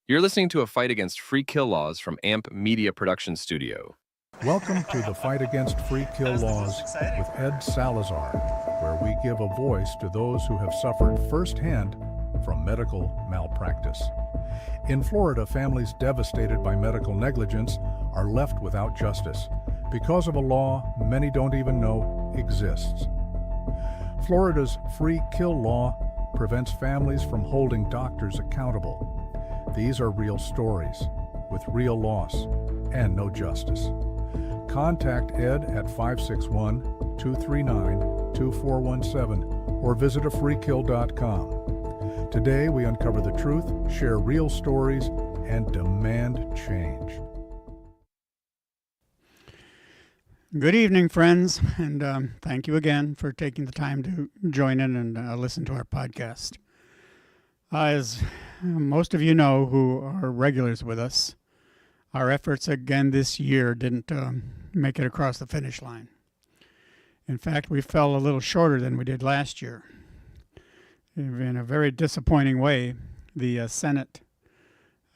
You're listening to a fight against free kill laws from AMP Media Production Studio. Welcome to the Fight Against Free Kill Laws with Ed Salazar, where we give a voice to those who have suffered firsthand from medical malpractice. In Florida, families devastated by medical negligence are left without justice because of a law many don't even know exists. Florida's free kill law prevents families from holding doctors accountable. These are real stories with real loss and no justice. Contact Ed at 561-239-2417 or visit afreekill.com. Today we uncover the truth, share real stories, and demand change. Good evening, friends, and thank you again for taking the time to join in and listen to our podcast. As most of you know who are regulars with us, our efforts again this year didn't make it across the finish line. In fact, we fell a little shorter than we did last year. In a very disappointing way, the Senate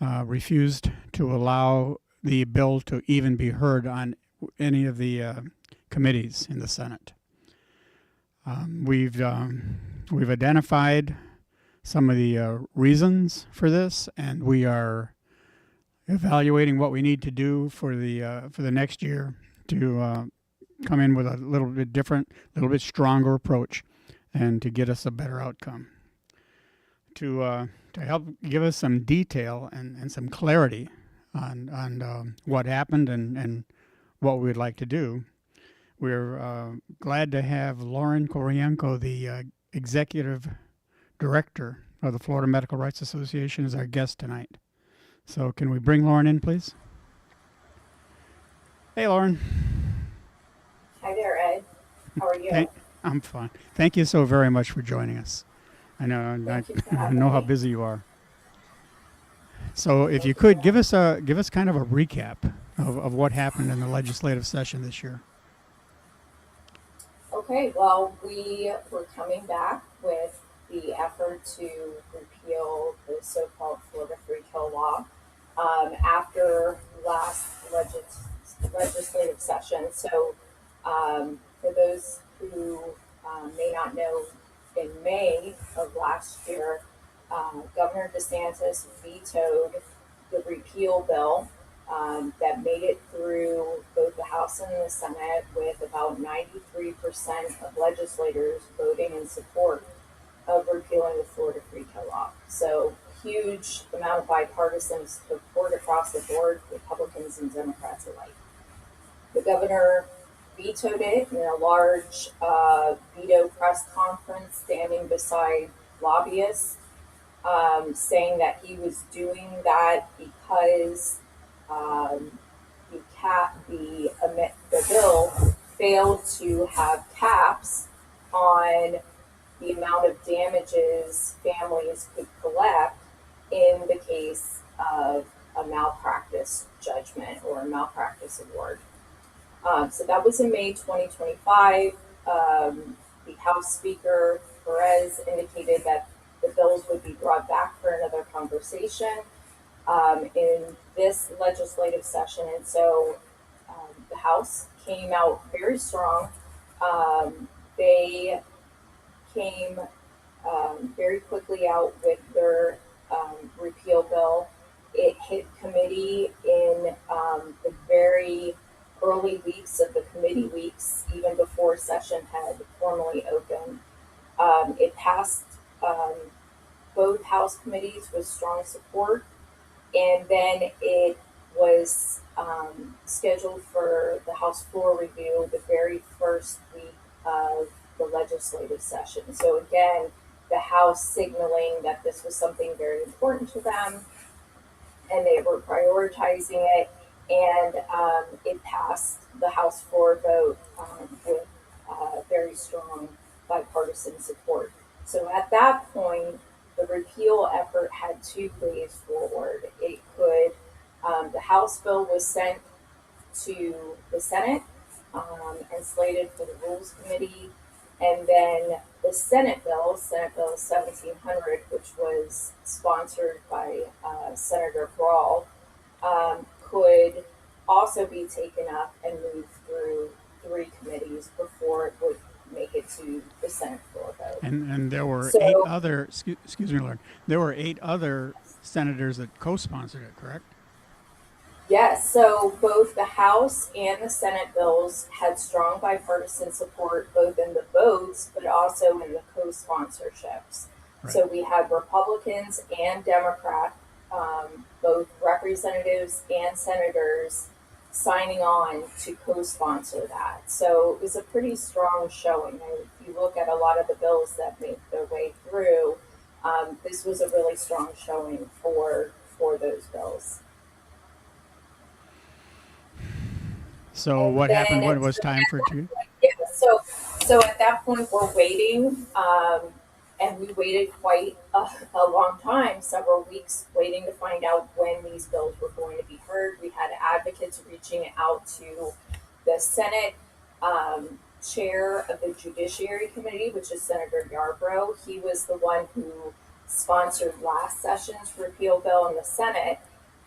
refused to allow the bill to even be heard on any of the committees in the Senate. We've identified some of the reasons for this, and we are evaluating what we need to do for the next year to come in with a little bit different, a little bit stronger approach, and to get us a better outcome. To help give us some detail and some clarity on what happened and what we'd like to do, we're glad to have Lauren Korniyenko, the executive director of the Florida Medical Rights Association, as our guest tonight. So can we bring Lauren in, please? Hey, Lauren. Hi there, Ed. How are you? I'm fine. Thank you so very much for joining us. I know how busy you are. So if you could give us kind of a recap of what happened in the legislative session this year. Okay, well, we were coming back with the effort to repeal the so-called Florida free kill law after last legislative session. So for those who may not know, in May of last year, Governor DeSantis vetoed the repeal bill that made it through both the House and the Senate with about 93% of legislators voting in support of repealing the Florida free kill law. So huge amount of bipartisan support across the board, Republicans and Democrats alike. The governor vetoed it in a large veto press conference, standing beside lobbyists, saying that he was doing that because the bill failed to have caps on the amount of damages families could collect in the case of a malpractice judgment or a malpractice award. So that was in May 2025. The House Speaker Perez indicated that the bills would be brought back for another conversation in this legislative session. And so the House came out very strong. They came very quickly out with their repeal bill. It hit committee in the very early weeks of the committee weeks, even before session had formally opened. It passed both House committees with strong support, and then it was scheduled for the House floor review the very first week of the legislative session. So again, the House signaling that this was something very important to them, and they were prioritizing it, and it passed the House floor vote with very strong bipartisan support. So at that point, the repeal effort had two ways forward. It could, the House bill was sent to the Senate and slated for the Rules Committee, and then the the Senate Bill 1700, which was sponsored by Senator Brawl, could also be taken up and moved through 3 committees before it would make it to the Senate floor vote. And there were So, 8 other, excuse me, Lauren, there were 8 other senators that co-sponsored it, correct? yes, so both the House and the Senate bills had strong bipartisan support both in the votes but also in the co-sponsorships. Right. So we had Republicans and Democrats, both representatives and senators, signing on to co-sponsor that. So it was a pretty strong showing. And if you look at a lot of the bills that made their way through, this was a really strong showing for those bills. So And what happened then when it was time for two? yeah, so at that point we're waiting, and we waited quite a long time, several weeks, waiting to find out when these bills were going to be heard. We had advocates reaching out to the Senate chair of the Judiciary Committee, which is Senator Yarbrough. He was the one who sponsored last session's repeal bill in the Senate.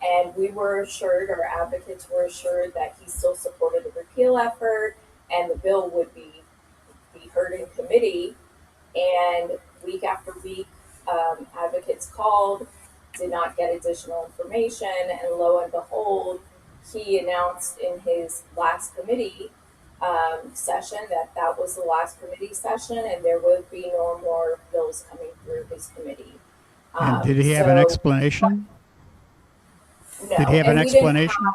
And we were assured, our advocates were assured, that he still supported the repeal effort and the bill would be heard in committee. And week after week, advocates called, did not get additional information, and lo and behold, he announced in his last committee session that was the last committee session, and there would be no more bills coming through his committee. And did he have an explanation? No, Did he have an and we didn't explanation?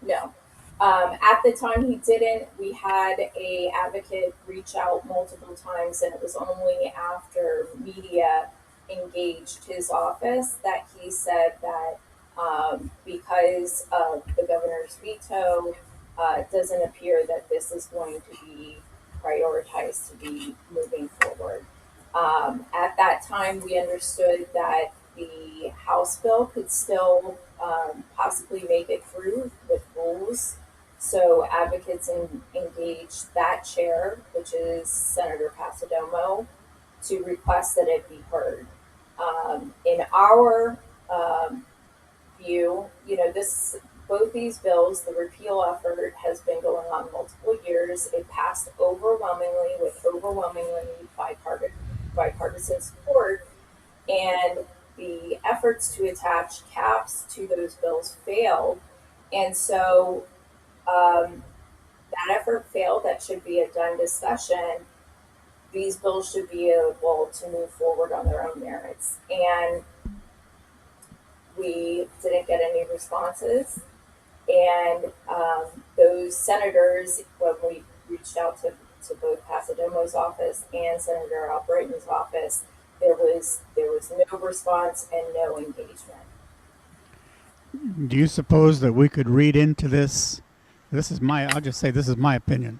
No. At the time he didn't. We had a advocate reach out multiple times, and it was only after media engaged his office that he said that because of the governor's veto, it doesn't appear that this is going to be prioritized to be moving forward. At that time, we understood that the House bill could still possibly make it through with rules. So advocates engaged that chair, which is Senator Pasadomo, to request that it be heard. In our view, both these bills, the repeal effort has been going on multiple years. It passed overwhelmingly with overwhelmingly bipartisan support, and the efforts to attach caps to those bills failed. And so that effort failed. That should be a done discussion. These bills should be able to move forward on their own merits. And we didn't get any responses. And those senators, when we reached out to both Pasadomo's office and Senator Albright's office, there was no response and no engagement. Do you suppose that we could read into this? I'll just say this is my opinion.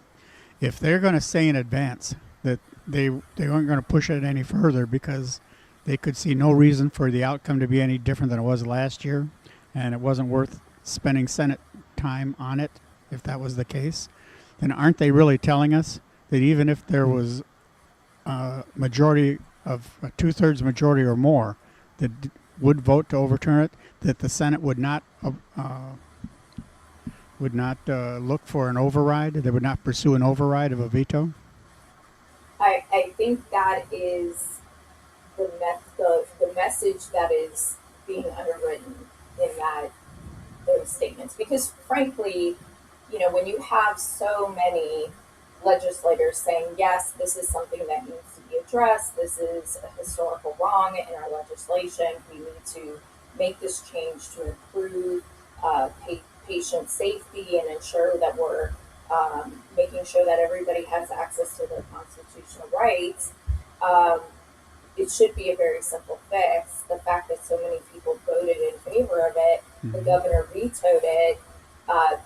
If they're going to say in advance that they weren't going to push it any further because they could see no reason for the outcome to be any different than it was last year, and it wasn't worth spending Senate time on it, if that was the case, then aren't they really telling us that even if there was a majority of a 2/3 majority or more that would vote to overturn it, that the Senate would not look for an override? They would not pursue an override of a veto? I think that is the message that is being underwritten in those statements. Because frankly, when you have so many legislators saying, yes, this is something that needs to be addressed, this is a historical wrong in our legislation, we need to make this change to improve patient safety and ensure that we're making sure that everybody has access to their constitutional rights, it should be a very simple fix. The fact that so many people voted in favor of it, the governor vetoed it,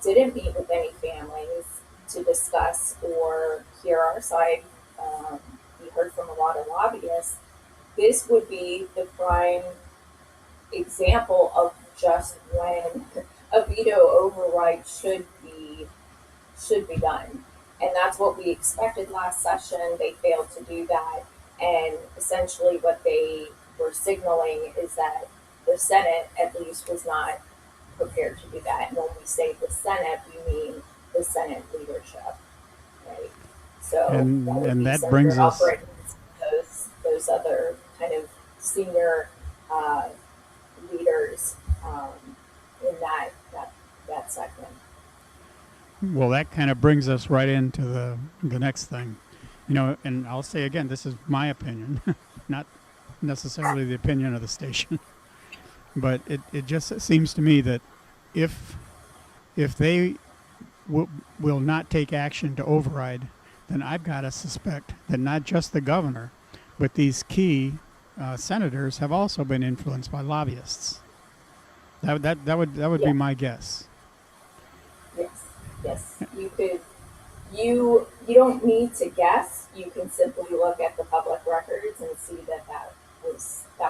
didn't meet with any families to discuss or hear our side. We heard from a lot of lobbyists. This would be the prime example of just when a veto override should be done. And that's what we expected last session. They failed to do that. And essentially, what they were signaling is that the Senate, at least, was not prepared to do that. And when we say the Senate, we mean the Senate leadership, right? So that would And be that Senator brings us, Albright, those other kind of senior leaders in that segment. well, that kind of brings us right into the next thing. And I'll say again, this is my opinion, not necessarily the opinion of the station. But it just seems to me that if they will not take action to override, then I've got to suspect that not just the governor, but these key senators have also been influenced by lobbyists. That would be my guess. Yes. You don't need to guess. You can simply look at the public records and see that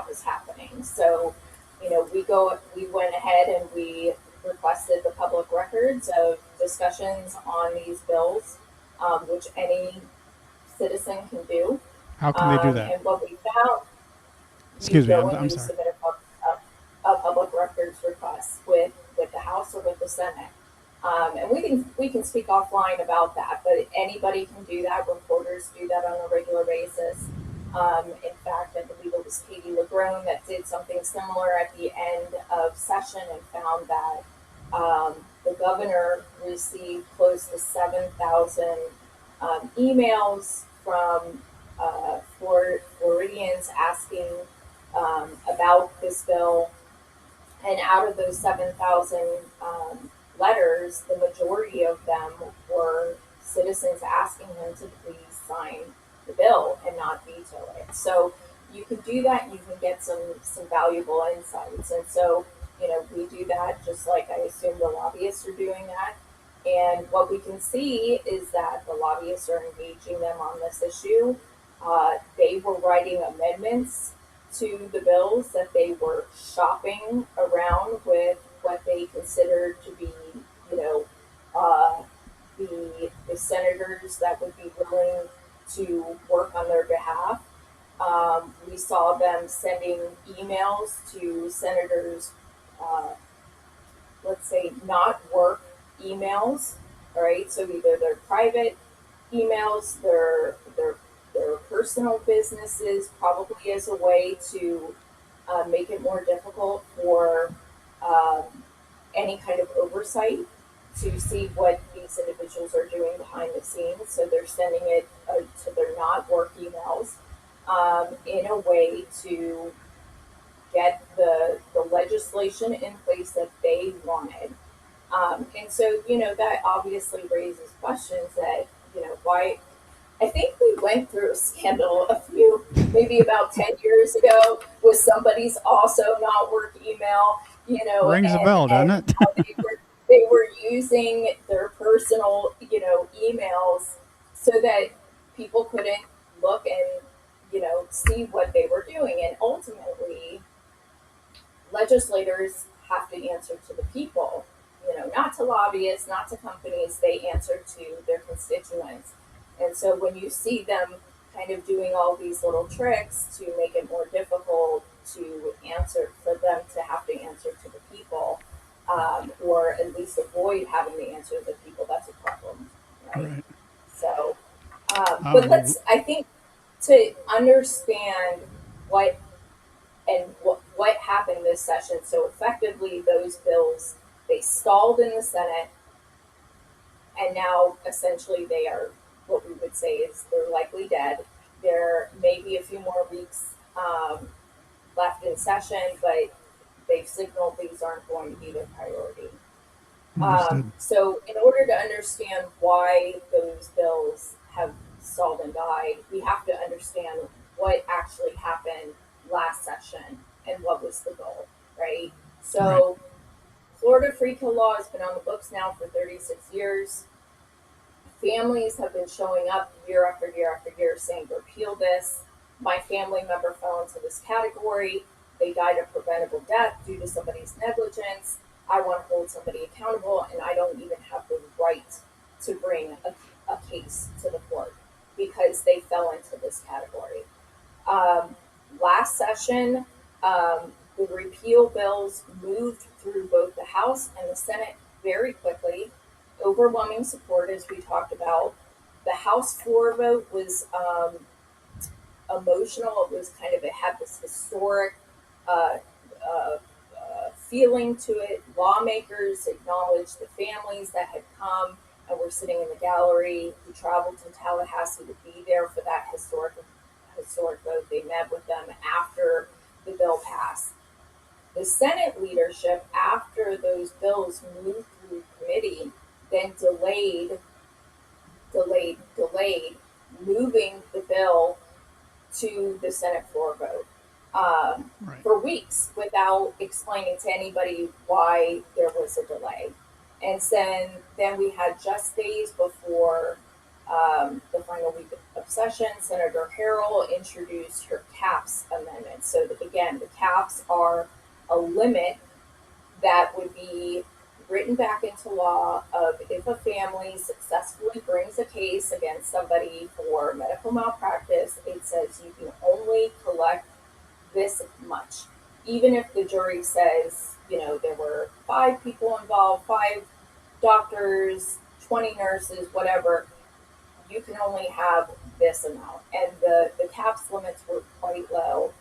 was happening. So, we went ahead and we requested the public records of discussions on these bills, which any citizen can do. How can they do that? And what we found, you Excuse me, go and I'm you sorry. submit a public records request with the House or with the Senate. And we can speak offline about that, but anybody can do that. Reporters do that on a regular basis. In fact, I believe it was Katie LaGrone that did something similar at the end of session and found that the governor received close to 7,000 emails from Floridians asking about this bill. And out of those 7,000 letters, the majority of them were citizens asking him to please sign the bill and not veto it. So you can do that. You can get some valuable insights. And so, we do that just like I assume the lobbyists are doing that. And what we can see is that the lobbyists are engaging them on this issue. They were writing amendments to the bills, that they were shopping around with what they considered to be, the senators that would be willing to work on their behalf. We saw them sending emails to senators, let's say not work emails, all right? So either their private emails, their personal businesses, probably as a way to make it more difficult for any kind of oversight to see what these individuals are doing behind the scenes. So they're sending it to their not work emails in a way to get the legislation in place that they wanted. And so, that obviously raises questions that, why. I think we went through a scandal maybe about 10 years ago with somebody's also not work email, Rings a bell, doesn't it? how they were using their personal, emails so that people couldn't look and, see what they were doing. And ultimately, legislators have to answer to the people, not to lobbyists, not to companies. They answer to their constituents. And so when you see them kind of doing all these little tricks to make it more difficult to answer, for them to have to answer to the people, or at least avoid having to answer to the people, that's a problem, right? So, but I think to understand what happened this session. So effectively, those bills, they stalled in the Senate, and now essentially they are, what we would say is, they're likely dead. There may be a few more weeks left in session, but they've signaled these aren't going to be their priority. So in order to understand why those bills have stalled and died, we have to understand what actually happened last session and what was the goal, right? So Florida free kill law has been on the books now for 36 years. Families have been showing up year after year after year saying, repeal this. My family member fell into this category. They died of preventable death due to somebody's negligence. I want to hold somebody accountable, and I don't even have the right to bring a case to the court because they fell into this category. Um, Last session, the repeal bills moved through both the House and the Senate very quickly. Overwhelming support, as we talked about. The House floor vote was emotional. It was kind of, it had this historic uh, feeling to it. Lawmakers acknowledged the families that had come and were sitting in the gallery who traveled to Tallahassee to be there for that historic vote. They met with them after the bill passed. The Senate leadership, after those bills moved through committee, then delayed moving the bill to the Senate floor vote Right. for weeks without explaining to anybody why there was a delay. And then we had just days before the final week of session, Senator Harrell introduced her caps amendment. So that, again, the caps are a limit that would be written back into law of if a family successfully brings a case against somebody for medical malpractice, it says you can only collect this much. Even if the jury says, there were 5 people involved, 5 doctors, 20 nurses, whatever, you can only have this amount. And the caps limits were quite low.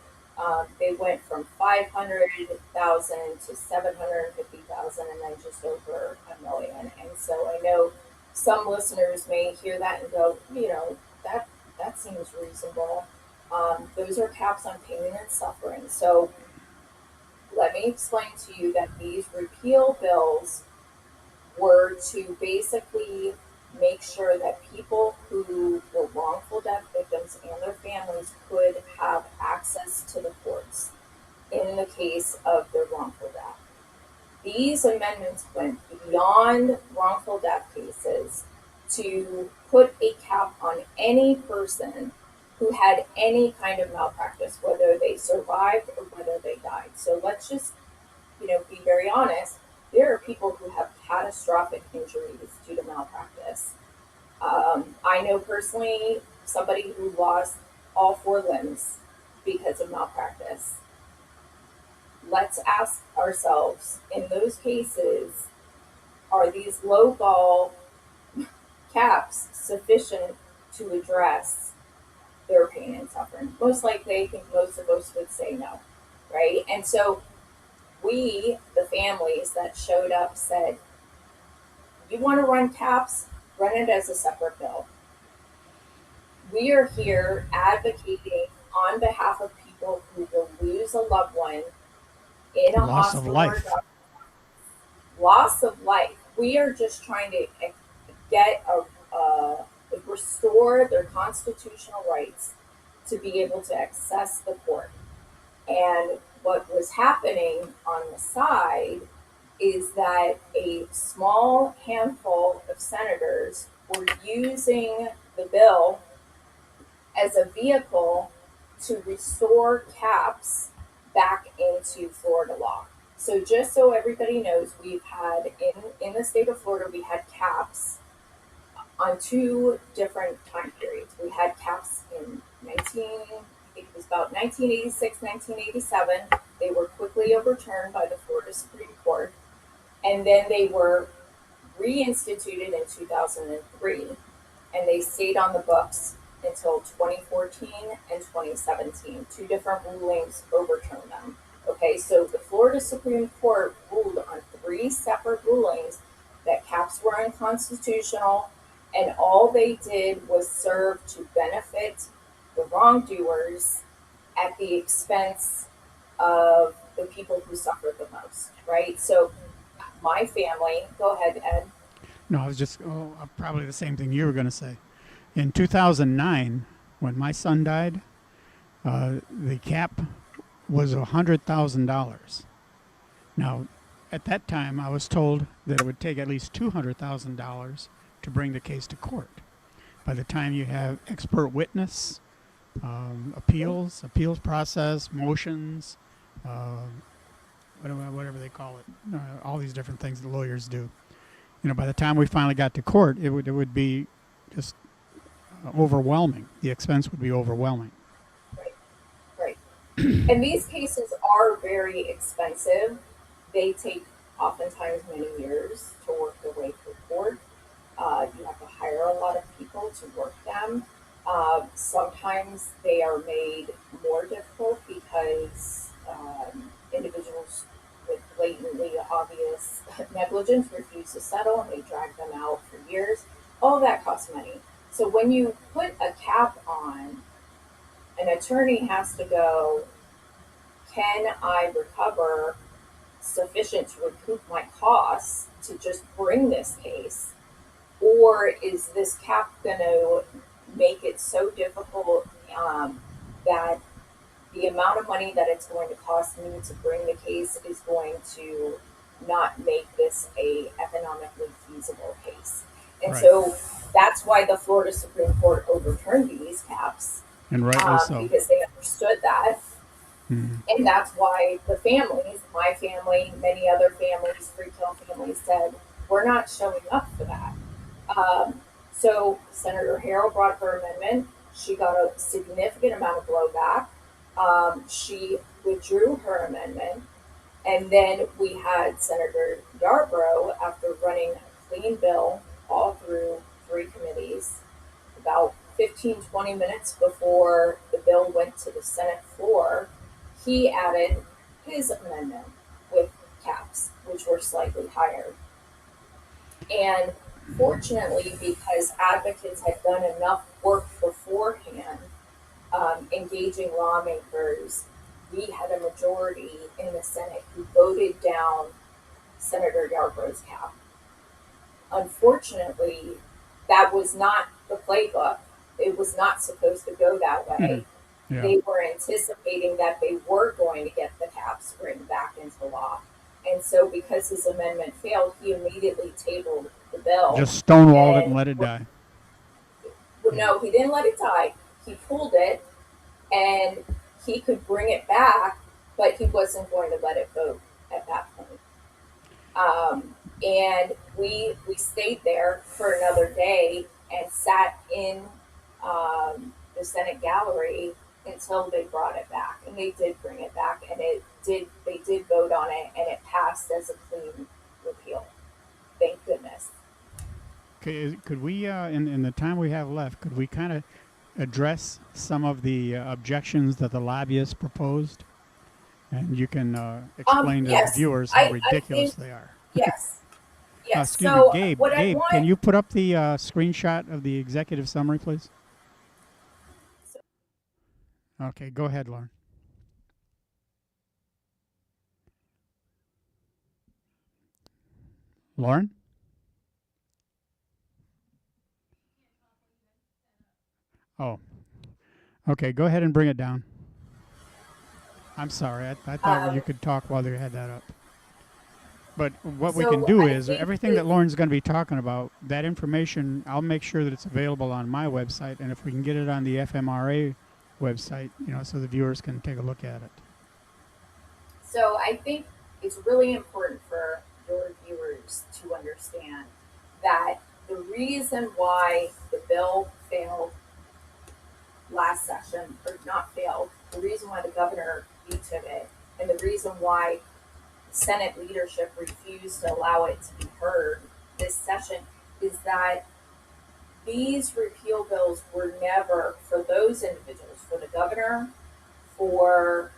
They went from 500,000 to 750,000, and then just over a million. And so I know some listeners may hear that and go, that seems reasonable. Those are caps on pain and suffering. So let me explain to you that these repeal bills were to basically make sure that people who were wrongful death victims and their families could have access to the courts in the case of their wrongful death. These amendments went beyond wrongful death cases to put a cap on any person who had any kind of malpractice, whether they survived or whether they died. So let's just, be very honest. There are people who have catastrophic injuries due to malpractice. I know personally somebody who lost all 4 limbs because of malpractice. Let's ask ourselves, in those cases, are these lowball caps sufficient to address their pain and suffering? Most likely, I think most of us would say no, right? And so we, the families that showed up, said, you want to run caps, run it as a separate bill. We are here advocating on behalf of people who will lose a loved one in a Loss of hospital or life. loss of life. We are just trying to get restore their constitutional rights to be able to access the court. And what was happening on the side is that a small handful of senators were using the bill as a vehicle to restore caps back into Florida law. So just so everybody knows, we've had in the state of Florida, we had caps on 2 different time periods. We had caps in I think it was about 1986, 1987. They were quickly overturned by the Florida Supreme Court, and then they were reinstituted in 2003, and they stayed on the books until 2014 and 2017. 2 different rulings overturned them. Okay, so the Florida Supreme Court ruled on 3 separate rulings that caps were unconstitutional, and all they did was serve to benefit the wrongdoers at the expense of the people who suffered the most, right? So my family, go ahead, Ed. No, I was just probably the same thing you were going to say. In 2009, when my son died, the cap was $100,000. Now, at that time, I was told that it would take at least $200,000 to bring the case to court. By the time you have expert witness, appeals process, motions, whatever they call it, all these different things the lawyers do. By the time we finally got to court, it would be just overwhelming. The expense would be overwhelming. Right, right. And these cases are very expensive. They take oftentimes many years to work their way through court. You have to hire a lot of people to work them. Sometimes they are made more difficult because individuals with blatantly obvious negligence refuse to settle and they drag them out for years. All that costs money. So when you put a cap on, an attorney has to go, can I recover sufficient to recoup my costs to just bring this case? Or is this cap going to make it so difficult that the amount of money that it's going to cost me to bring the case is going to not make this a economically feasible case? And Right. so that's why the Florida Supreme Court overturned these caps, And rightly so. because they understood that. Mhm. And that's why the families, my family, many other families, free kill families, said, we're not showing up for that. So Senator Harrell brought her amendment. She got a significant amount of blowback. She withdrew her amendment. And then we had Senator Yarbrough, after running a clean bill all through 3 committees, about 15, 20 minutes before the bill went to the Senate floor, he added his amendment with caps, which were slightly higher. And fortunately, because advocates had done enough work beforehand, engaging lawmakers, we had a majority in the Senate who voted down Senator Yarbrough's cap. Unfortunately, that was not the playbook. It was not supposed to go that way. Yeah. They were anticipating that they were going to get the caps written back into law. And so, because his amendment failed, he immediately tabled the bill. Just stonewalled it and let it die. Well, no, he didn't let it die. He pulled it, and he could bring it back, but he wasn't going to let it vote at that point. And we stayed there for another day and sat in the Senate gallery until they brought it back, and they did bring it back, and they did vote on it, and it passed as a clean repeal. Thank goodness. Okay, could we, in the time we have left, could we kind of address some of the objections that the lobbyists proposed? And you can explain to Yes, the viewers how I ridiculous think- they are. Yes. Yes. Excuse So me, Gabe. what I Gabe, want, can you put up the screenshot of the executive summary, please? Okay, go ahead, Lauren. Lauren? Oh. Okay, go ahead and bring it down. I'm sorry. I thought you could talk while you had that up. But what we So can do I is think everything that that- Lauren's going to be talking about, that information, I'll make sure that it's available on my website, and if we can get it on the FMRA website, so the viewers can take a look at it. So I think it's really important for your viewers to understand that the reason why the bill failed last session, or not failed, the reason why the governor vetoed it, and the reason why Senate leadership refused to allow it to be heard this session is that these repeal bills were never for those individuals, for the governor, for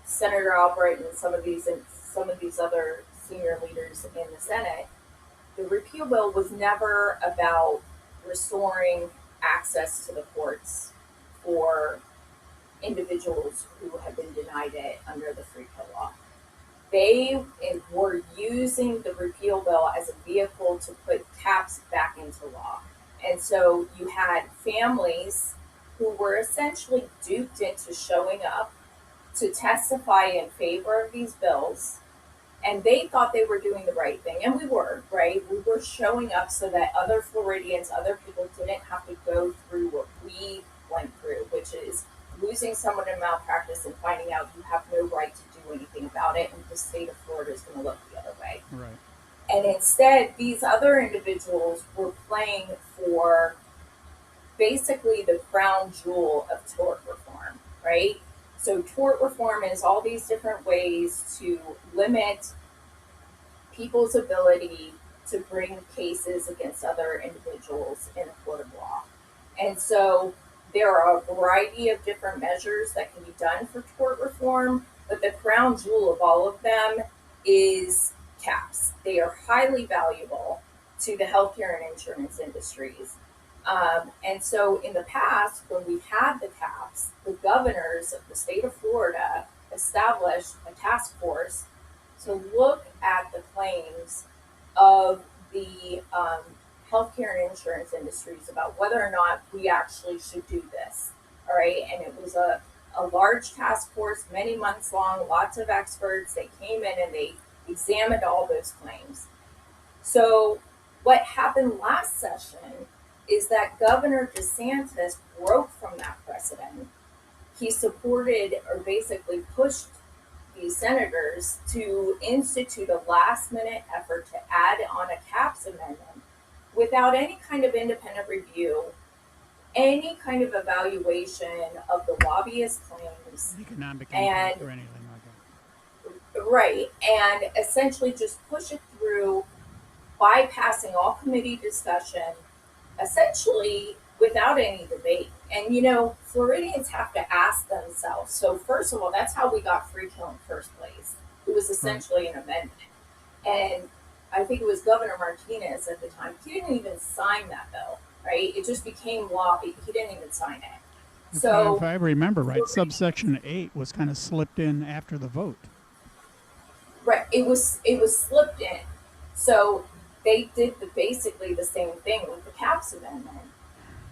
Senator Albright and some of these other senior leaders in the Senate. The repeal bill was never about restoring access to the courts for individuals who have been denied it under the free kill law. They were using the repeal bill as a vehicle to put caps back into law. And so you had families who were essentially duped into showing up to testify in favor of these bills. And they thought they were doing the right thing. And we were, right? We were showing up so that other Floridians, other people didn't have to go through what we went through, which is losing someone in malpractice and finding out you have no right to do anything about it, and the state of Florida is going to look the other way. Right. And instead, these other individuals were playing for basically the crown jewel of tort reform, right? So tort reform is all these different ways to limit people's ability to bring cases against other individuals in a court of law. And so there are a variety of different measures that can be done for tort reform, but the crown jewel of all of them is caps. They are highly valuable to the healthcare and insurance industries. And so in the past, when we had the caps, the governors of the state of Florida established a task force to look at the claims of the healthcare and insurance industries about whether or not we actually should do this. All right. And it was a large task force, many months long, lots of experts. They came in and they examined all those claims. So, what happened last session is that Governor DeSantis broke from that precedent. He supported or basically pushed these senators to institute a last minute effort to add on a caps amendment without any kind of independent review, any kind of evaluation of the lobbyist claims, Economic and impact or anything like that. right, and essentially just push it through, bypassing all committee discussion, essentially without any debate. And Floridians have to ask themselves. So first of all, that's how we got free kill in the first place. It was essentially an amendment. And I think it was Governor Martinez at the time. He didn't even sign that bill, right? It just became law. He didn't even sign it. If I remember right, subsection 8 was kind of slipped in after the vote. Right, it was slipped in. So they did basically the same thing with the caps amendment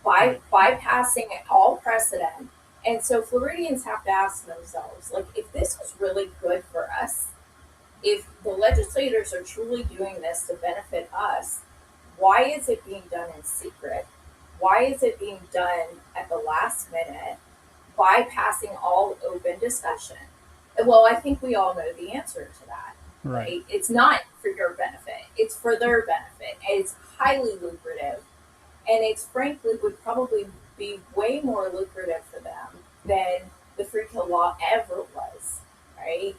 by bypassing all precedent. And so Floridians have to ask themselves, like, if this was really good for us, if the legislators are truly doing this to benefit us, why is it being done in secret? Why is it being done at the last minute, bypassing all open discussion? Well, I think we all know the answer to that. Right? It's not for your benefit, it's for their benefit. And it's highly lucrative. And it's frankly would probably be way more lucrative for them than the free kill law ever was. Right?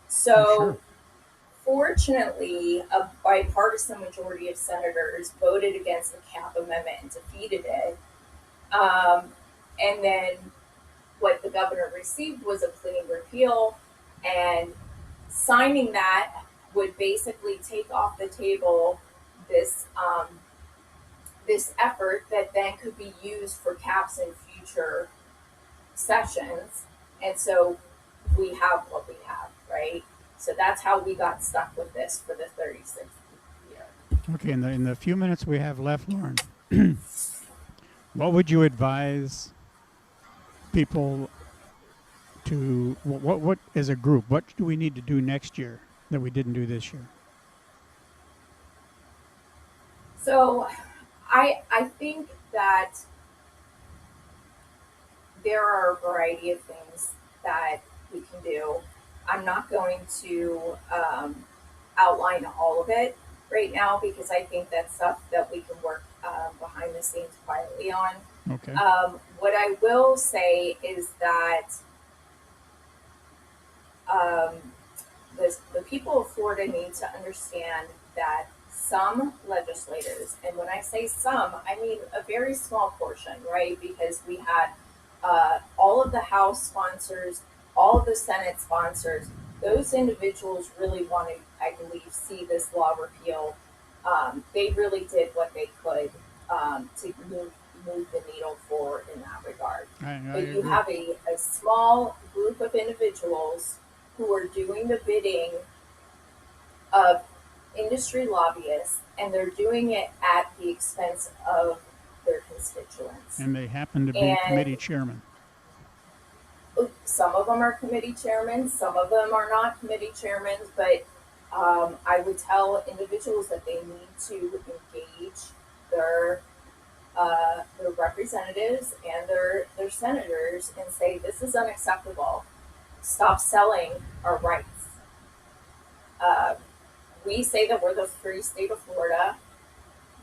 So fortunately, a bipartisan majority of senators voted against the cap amendment and defeated it. And then what the governor received was a clean repeal, and signing that would basically take off the table this this effort that then could be used for caps in future sessions. And so we have what we have, right? So that's how we got stuck with this for the 36th year. Okay, in the few minutes we have left, Lauren, what would you advise people to, what as a group, what do we need to do next year that we didn't do this year? So I think that there are a variety of things that we can do. I'm not going to outline all of it right now because I think that's stuff that we can work behind the scenes quietly on. Okay. What I will say is that the people of Florida need to understand that some legislators, and when I say some, I mean a very small portion, right? Because we had all of the House sponsors, all of the Senate sponsors, those individuals really want to, I believe, see this law repealed. They really did what they could to move the needle forward in that regard. But you have a small group of individuals who are doing the bidding of industry lobbyists, and they're doing it at the expense of their constituents. And they happen to be committee chairmen. Some of them are committee chairmen, some of them are not committee chairmen, but I would tell individuals that they need to engage their representatives and their senators and say, this is unacceptable. Stop selling our rights. We say that we're the free state of Florida.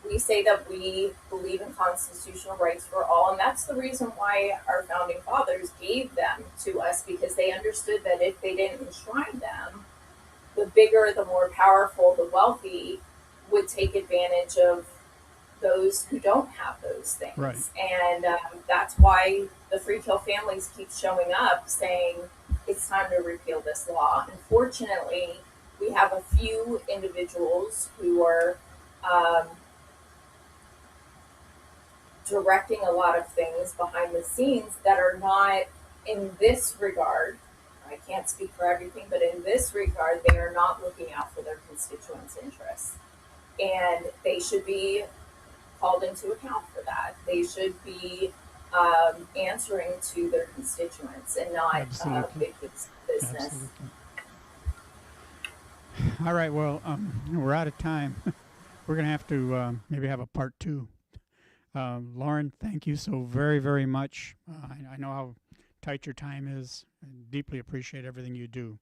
we say that we believe in constitutional rights for all, and that's the reason why our founding fathers gave them to us, because they understood that if they didn't enshrine them, the bigger, the more powerful, the wealthy would take advantage of those who don't have those things. Right. And that's why the free kill families keep showing up saying it's time to repeal this law. Unfortunately, we have a few individuals who are directing a lot of things behind the scenes that are not, in this regard, I can't speak for everything, but in this regard, they are not looking out for their constituents' interests. And they should be called into account for that. They should be answering to their constituents and not big business. Absolutely. All right, well, we're out of time. We're going to have to maybe have a part 2. Lauren, thank you so very, very much. I know how tight your time is. I deeply appreciate everything you do,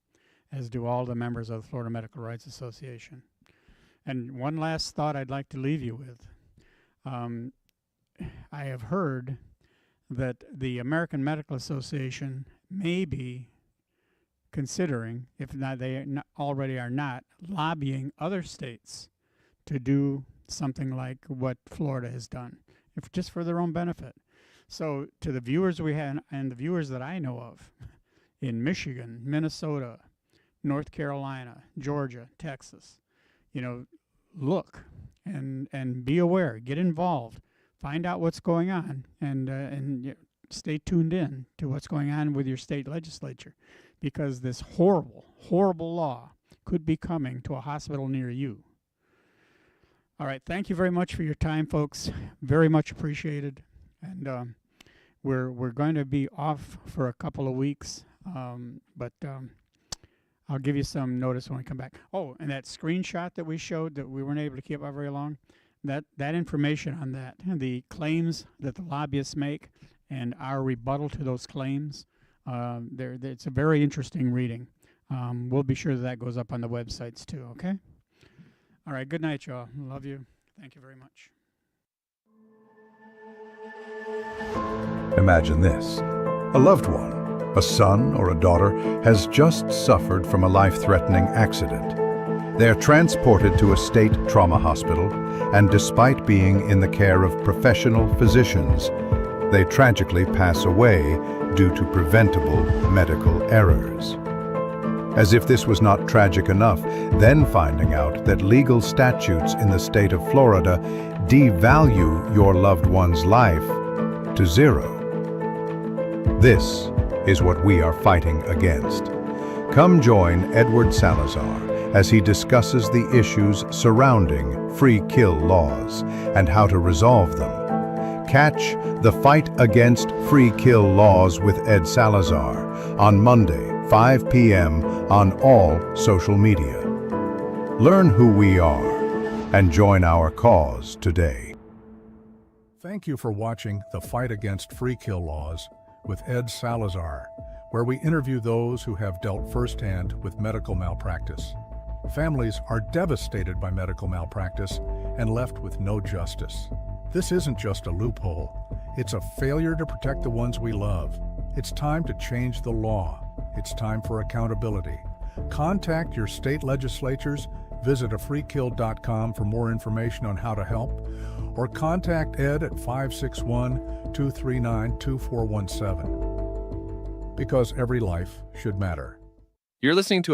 as do all the members of the Florida Medical Rights Association. And one last thought I'd like to leave you with. I have heard that the American Medical Association may be considering, if not they already are not, lobbying other states to do something like what Florida has done, if just for their own benefit. So to the viewers we have, and the viewers that I know of in Michigan, Minnesota, North Carolina, Georgia, Texas, look and be aware, get involved, find out what's going on, and stay tuned in to what's going on with your state legislature, because this horrible, horrible law could be coming to a hospital near you. All right, thank you very much for your time, folks. Very much appreciated. And we're going to be off for a couple of weeks, but I'll give you some notice when we come back. Oh, and that screenshot that we showed that we weren't able to keep up very long, that information on that, the claims that the lobbyists make and our rebuttal to those claims, it's a very interesting reading. We'll be sure that goes up on the websites too, okay? All right, good night, y'all. Love you. Thank you very much. Imagine this. A loved one, a son or a daughter, has just suffered from a life-threatening accident. They are transported to a state trauma hospital, and despite being in the care of professional physicians, they tragically pass away due to preventable medical errors. As if this was not tragic enough, then finding out that legal statutes in the state of Florida devalue your loved one's life to zero. This is what we are fighting against. Come join Edward Salazar as he discusses the issues surrounding free kill laws and how to resolve them. Catch The Fight Against Free Kill Laws with Ed Salazar on Monday, 5 p.m. on all social media. Learn who we are and join our cause today. Thank you for watching The Fight Against Free Kill Laws with Ed Salazar, where we interview those who have dealt firsthand with medical malpractice. Families are devastated by medical malpractice and left with no justice. This isn't just a loophole. It's a failure to protect the ones we love. It's time to change the law. It's time for accountability. Contact your state legislatures, visit afreekill.com for more information on how to help, or contact Ed at 561-239-2417. Because every life should matter. You're listening to